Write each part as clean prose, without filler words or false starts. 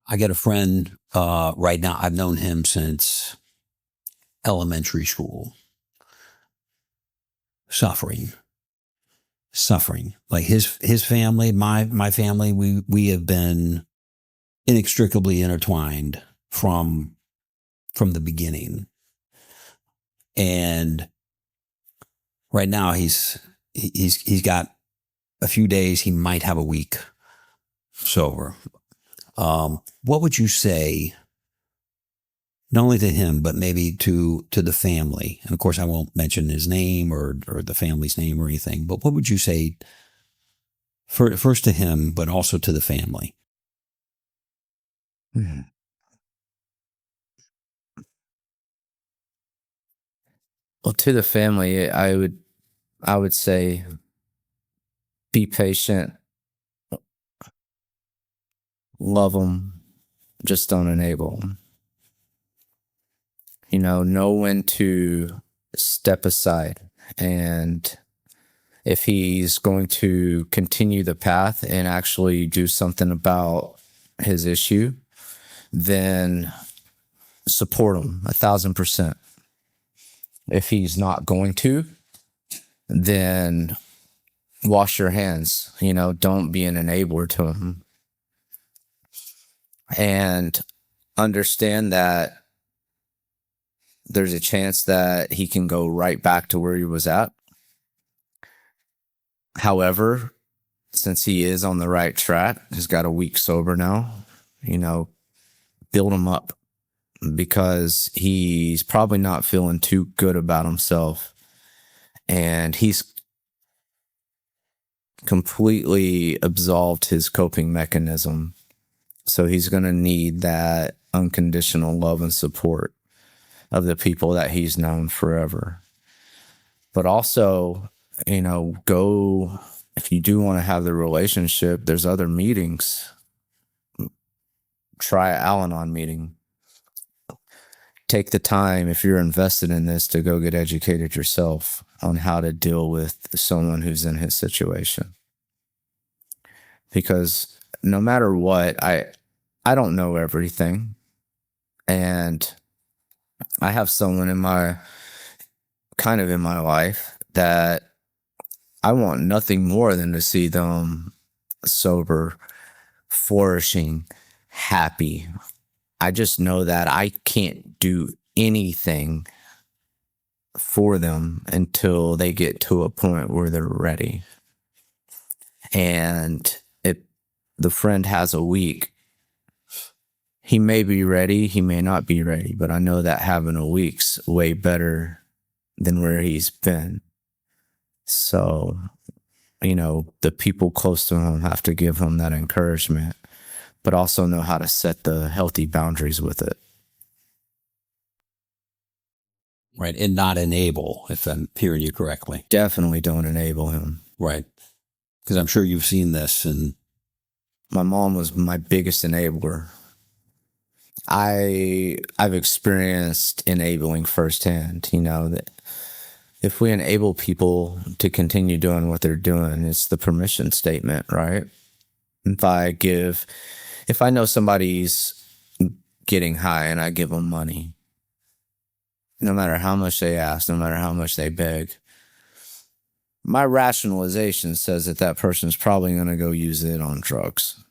I got a friend right now. I've known him since elementary school. Suffering. Like his family, my family, we have been inextricably intertwined from the beginning. And right now he's got a few days. He might have a week sober. What would you say, not only to him, but maybe to the family? And of course, I won't mention his name or the family's name or anything, but what would you say first to him, but also to the family? Hmm. Well, to the family, I would say be patient, love them, just don't enable them. Know when to step aside. And if he's going to continue the path and actually do something about his issue, then support him 1,000%. If he's not going to, then wash your hands. Don't be an enabler to him. And understand that there's a chance that he can go right back to where he was at. However, since he is on the right track, he's got a week sober now, build him up, because he's probably not feeling too good about himself. And he's completely absolved his coping mechanism. So he's going to need that unconditional love and support of the people that he's known forever. But also, go, if you do want to have the relationship, there's other meetings. Try an Al-Anon meeting. Take the time, if you're invested in this, to go get educated yourself on how to deal with someone who's in his situation. Because no matter what, I don't know everything. And I have someone in my life that I want nothing more than to see them sober, flourishing, happy. I just know that I can't do anything for them until they get to a point where they're ready. And if the friend has a week, he may be ready, he may not be ready, but I know that having a week's way better than where he's been. So, the people close to him have to give him that encouragement, but also know how to set the healthy boundaries with it. Right. And not enable, if I'm hearing you correctly. Definitely don't enable him. Right. Because I'm sure you've seen this. And my mom was my biggest enabler. I've experienced enabling firsthand, that if we enable people to continue doing what they're doing, it's the permission statement, right? If I know somebody's getting high and I give them money, no matter how much they ask, no matter how much they beg, my rationalization says that person's probably going to go use it on drugs.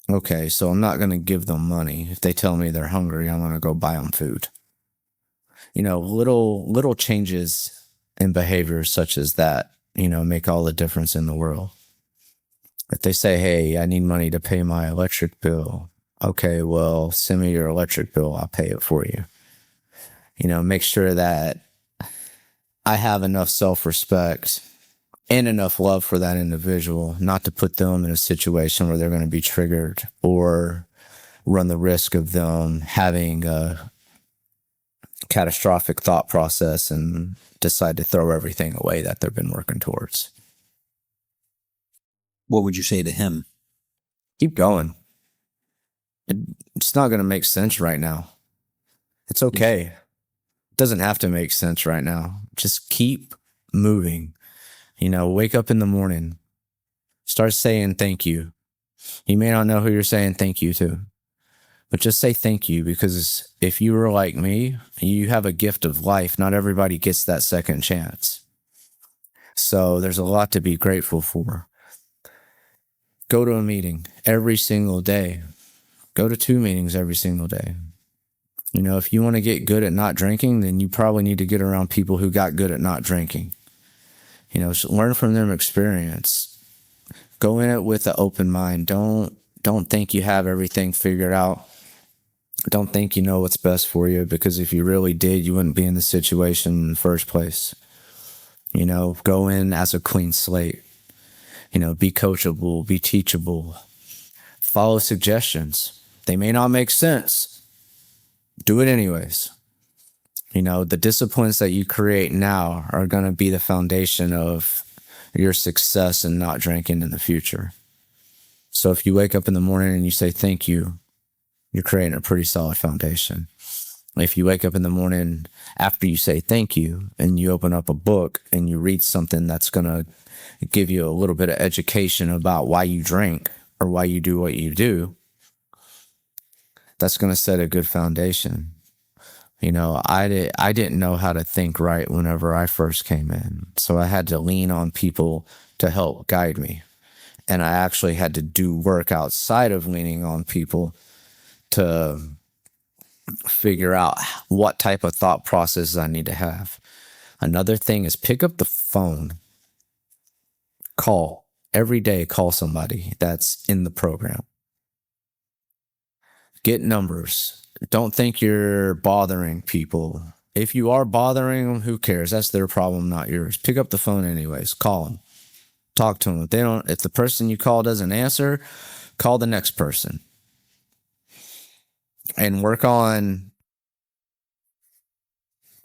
Okay, so I'm not going to give them money. If they tell me they're hungry, I'm going to go buy them food. Little changes in behavior such as that, make all the difference in the world. If they say, hey, I need money to pay my electric bill. Okay, well, send me your electric bill. I'll pay it for you. Make sure that I have enough self-respect and enough love for that individual not to put them in a situation where they're going to be triggered or run the risk of them having a catastrophic thought process and decide to throw everything away that they've been working towards. What would you say to him? Keep going. It's not going to make sense right now. It's okay. It doesn't have to make sense right now. Just keep moving. Wake up in the morning. Start saying thank you. You may not know who you're saying thank you to. But just say thank you, because if you were like me, you have a gift of life. Not everybody gets that second chance. So there's a lot to be grateful for. Go to a meeting every single day. Go to 2 meetings every single day. You know, if you want to get good at not drinking, then you probably need to get around people who got good at not drinking. You know, learn from their experience. Go in it with an open mind. Don't think you have everything figured out. Don't think you know what's best for you, because if you really did, you wouldn't be in the situation in the first place. You know, go in as a clean slate. You know, be coachable, be teachable. Follow suggestions. They may not make sense. Do it anyways. You know, the disciplines that you create now are going to be the foundation of your success in not drinking in the future. So if you wake up in the morning and you say thank you, you're creating a pretty solid foundation. If you wake up in the morning after you say thank you and you open up a book and you read something that's going to give you a little bit of education about why you drink or why you do what you do, that's going to set a good foundation. You know, I didn't know how to think right whenever I first came in. So I had to lean on people to help guide me. And I actually had to do work outside of leaning on people to figure out what type of thought processes I need to have. Another thing is pick up the phone. Call. Every day, call somebody that's in the program. Get numbers. Don't think you're bothering people. If you are bothering them, who cares? That's their problem, not yours. Pick up the phone anyways. Call them. Talk to them. If the person you call doesn't answer, call the next person. And work on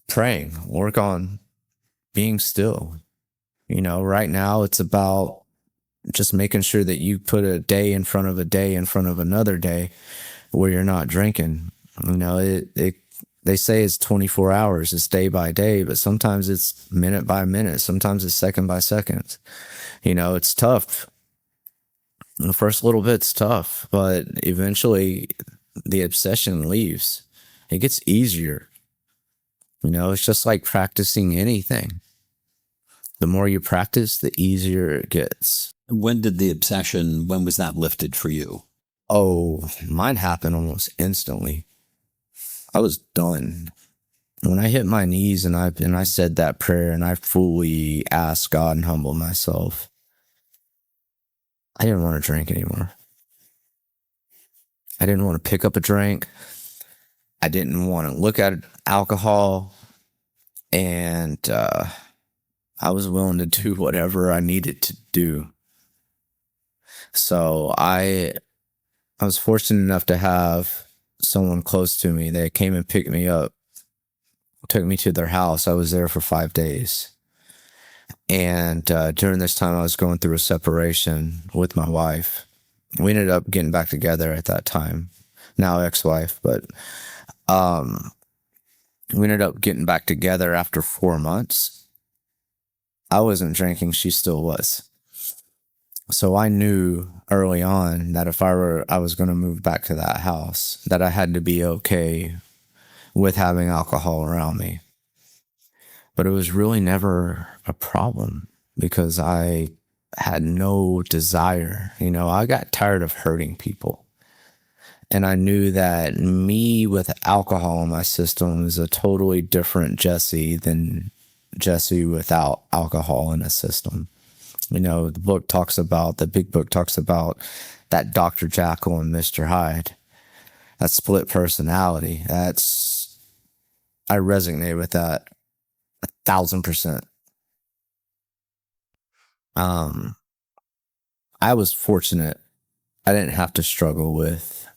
praying. Work on being still. You know, right now it's about just making sure that you put a day in front of a day in front of another day where you're not drinking. You know, they say it's 24 hours, it's day by day, but sometimes it's minute by minute. Sometimes it's second by second. You know, it's tough. The first little bit's tough, but eventually the obsession leaves. It gets easier. You know, it's just like practicing anything. The more you practice, the easier it gets. When was that lifted for you? Oh, mine happened almost instantly. I was done. When I hit my knees and I said that prayer and I fully asked God and humbled myself, I didn't want to drink anymore. I didn't want to pick up a drink. I didn't want to look at alcohol. And I was willing to do whatever I needed to do. So I was fortunate enough to have someone close to me. They came and picked me up, took me to their house. I was there for 5 days. And during this time, I was going through a separation with my wife. We ended up getting back together at that time, now ex-wife, but we ended up getting back together after 4 months. I wasn't drinking, she still was. So I knew early on that if I was going to move back to that house, that I had to be okay with having alcohol around me. But it was really never a problem because I had no desire. You know, I got tired of hurting people. And I knew that me with alcohol in my system is a totally different Jesse than Jesse without alcohol in his system. You know, the big book talks about that Dr. Jekyll and Mr. Hyde, that split personality. I resonate with that 1,000%. I was fortunate. I didn't have to struggle with,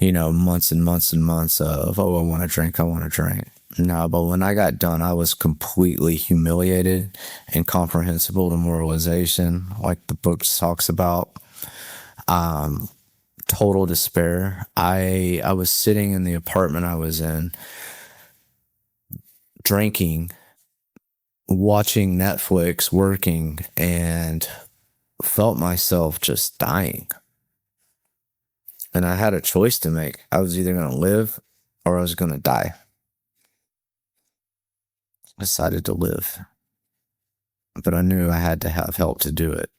months and months and months of, I want to drink. No, but when I got done, I was completely humiliated, incomprehensible demoralization, like the book talks about. Total despair. I was sitting in the apartment I was in, drinking, watching Netflix, working, and felt myself just dying. And I had a choice to make. I was either going to live or I was going to die. I decided to live. But I knew I had to have help to do it.